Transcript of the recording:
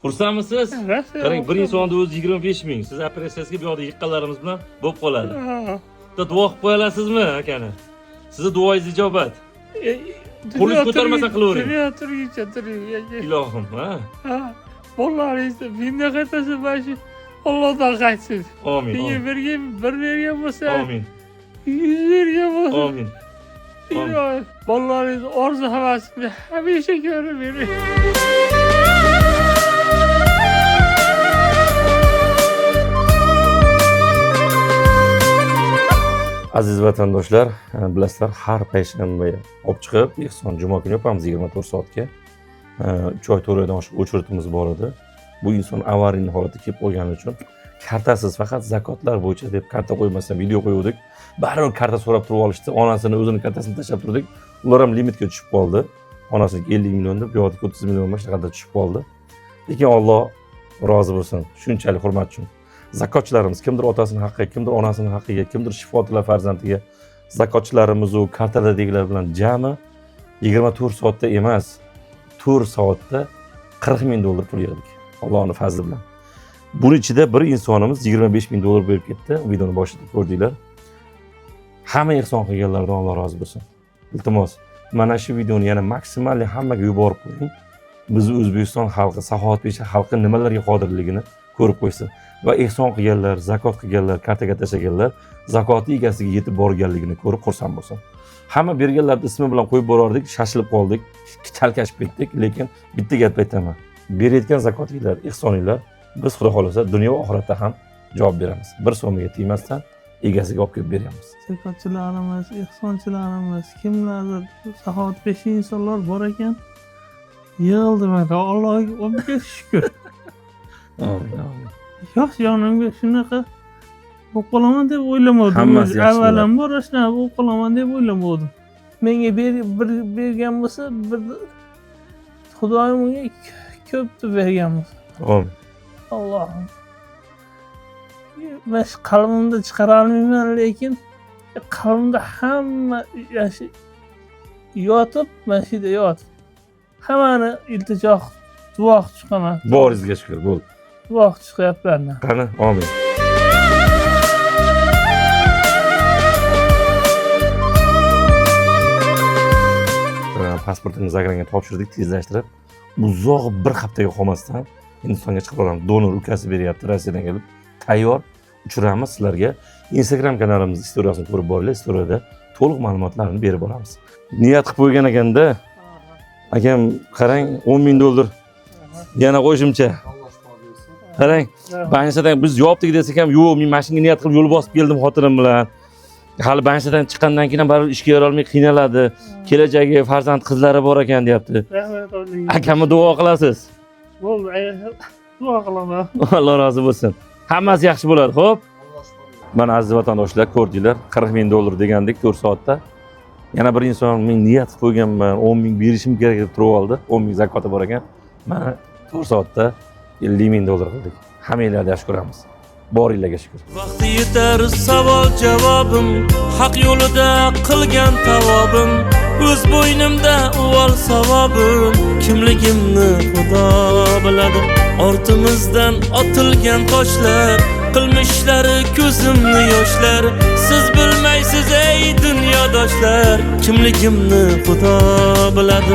Xursandmisiz? Qarang, bir insonni o'zi 25 ming. Siz operatsiyasiga bu yoqda yiqqanlarimiz bilan bo'lib qoladi. Bitta duo qilib qo'ya olasizmi, akani? Sizni duoingiz ijobat. Qo'lingiz ko'tarmasa qilavering. Ilohim, ha? Bolalaringizni menga qaytasa mana Allohdan qaytsin. Amin. Menga bir bergan bo'lsa, Amin. 100 bergan bo'lsa. Amin. Ilohim, bolalaringiz orzu havasini hamisha ko'rib bering. Aziz vatandoshlar, bilasizlar, har payshanba olib chiqib, Ehson juma kuni yapamiz 24 soatga. 3 oy 4 oydan oshiq o'chirtimiz bor edi. Bu inson avariya holatda kelib qolgani uchun kartasiz faqat zakotlar bo'yicha deb karta qo'ymasdan video qo'ydik. Baribir karta so'rab turib olishdi. Onasini o'zini kartasini tashlab turdik. Ular ham limitga tushib qoldi. Onasiga 50 million deb, bu yoqda 30 million mana shu qadar tushib qoldi. Lekin Alloh rozi bo'lsin. Shunchalik hurmat uchun. Zakotchilarimiz kimdir otasini haqqiga, kimdir onasini haqqiga, kimdir shifotilar farzandiga zakotchilarimiz u kartadagilar bilan jami 24 soatda emas, 4 soatda 40 ming dollar pul yig'dik. Allohning fazli bilan. Buning ichida bir insonimiz 25 ming dollar berib ketdi. Videoni boshida ko'rdinglar. Hamma ehson qilganlardan Alloh rozi bo'lsin. Iltimos, mana shu videoni yana maksimalli hammaga yuborib qo'ying. Bizni O'zbekiston xalqi, saxovatpesha xalqi nimalarga qodirligini ko'rib qo'ysin. Va ehson qilganlar, zakot qilganlar, kartaga tashlaganlar zakoti egasiga yetib borganligini ko'rib xursand bo'lsin. Hamma berganlarning ismi bilan qo'yib borardik, shashilib qoldik, chalkashib ketdik, lekin bitta gap aytaman. Berayotgan zakotinglar, ehsoninglar biz xudo xolasa dunyo va oxiratda ham javob beramiz. Bir so'mga tegmasdan egasiga olib kelib beramiz. Zakotchilarimiz, ehsonchilarimiz, kimlardir saxovatpesha insonlar bor ekan. Yig'ildi mana Allohga shukr. Amin. Yosh yonimga shunaqa bo'lib qolaman deb o'ylamadim. Hammasi yaxshi Avvalambor shunaqa bo'lib qolaman deb o'ylamadim. Menga bergan bo'lsa, bir Xudoyim unga ko'p bergan bo'lsa. Amin. Allohim. Men qalbimda chiqara olmayman, lekin qalbimda hamma yotib, mana shu yerda yotib. Hammani iltijo, duo qilib chiqaman. Boringizga shukr, bo'ldi. Duo qilib chiqyapman. Qani, amin. Pasportimizni zagranga topshirdik, tezlashtirib. Uzoq bir haftaga qolmasdan Hindistonga chiqib olamiz. Donor ukasi beryapti, Rossiyadan kelib. Tayyor uchiramiz sizlarga. Instagram kanalimiz istoriyasini ko'rib boringlar. Istoriyada to'liq ma'lumotlarni berib boramiz. Niyat qilib qo'ygan ekanda, akam qarang, 10 ming dollar yana qo'shimcha. Qarang, bankadan biz yopdik desak ham, yo'q, men mashinaga niyat qilib yo'l bosib keldim xotinim bilan. Hali bankadan chiqqandan keyin baribir ishga yora olmay qiynaladi. Kelajagi farzand qizlari bor ekan, deyapti. Rahmat oling. Akamni duo qilasiz. Bo'ldi, duo qilaman. Alloh rozi bo'lsin. Hammasi yaxshi bo'ladi, xo'p? Mana aziz vatandoshlar, ko'rdinglar, 40 ming dollar degandik 4 soatda. Yana bir inson men niyat qilib qo'yganman, 10 ming berishim kerak deb turib oldi. 10 ming zakoti bor ekan. Mana 4 soatda 50 ming dollar qildik. Hammanglarga yaxshi ko'ramiz. Boringlarga shukr. Vaqti yetar savol javobim, haq yo'lida qilgan savobim, o'z bo'ynimda uvol savobim, kimligimni Xudo biladi. Ortimizdan otilgan toshlar, qilmishlari ko'zimni yoshlar, siz bilmaysiz ey dunyodoshlar, kimligimni Xudo biladi.